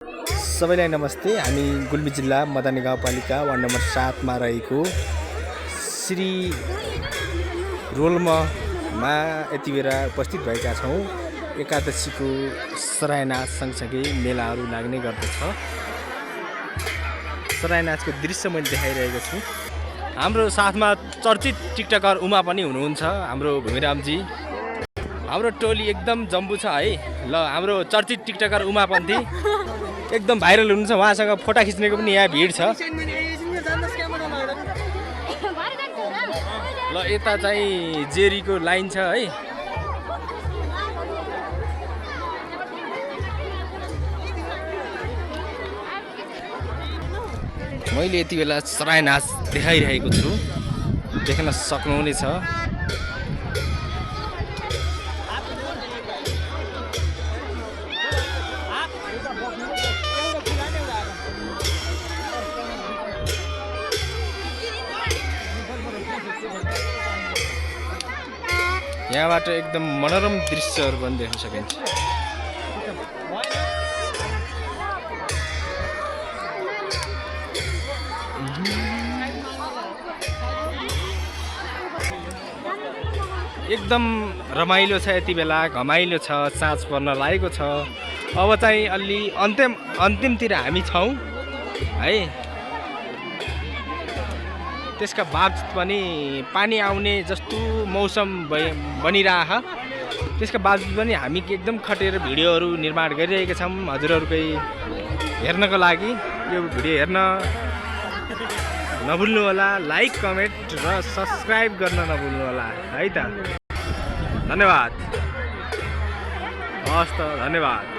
सबैलाई नमस्ते। हामी गुल्मी जिल्ला मदनी गाउँपालिका वार्ड नम्बर 7 मा रहेको श्री रोल्ममा यति बेला उपस्थित भएका छौँ। एकादशीको सरायनाच सँगसँगै मेलाहरू लाग्ने गर्दछ। सरायनाचको दृश्य मैले देखाइरहेको छु। हाम्रो साथमा चर्चित टिकटकर उमा पनि हुनुहुन्छ, हाम्रो भूमिरामजी। हाम्रो टोली एकदम जम्बु छ है। ल हाम्रो चर्चित टिकटकर उमापन्थी एकदम भाइरल हुनुहुन्छ। उहाँसँग फोटो खिच्नेको पनि यहाँ भिड छ। ल यता चाहिँ जेरीको लाइन छ है। मैले यति बेला सरायनाच देखाइरहेको छु, देख्न सक्नुहुनेछ। यहाँबाट एकदम मनोरम दृश्यहरू पनि देख्न सकिन्छ। एकदम रमाइलो छ यति बेला, घमाइलो छ, साँझ पर्न लागेको छ। अब चाहिँ अलि अन्तिमतिर हामी छौँ है। त्यसका बावजुद पनि पानी आउने जस्तो मौसम बनिरह। त्यसका बावजुद पनि हामी एकदम खटेर भिडियोहरू निर्माण गरिरहेका छौँ हजुरहरूकै हेर्नको लागि। यो भिडियो हेर्न नभुल्नु होला, लाइक कमेन्ट र सब्सक्राइब गर्न नभुल्नु होला है त। धन्यवाद। हस् त, धन्यवाद।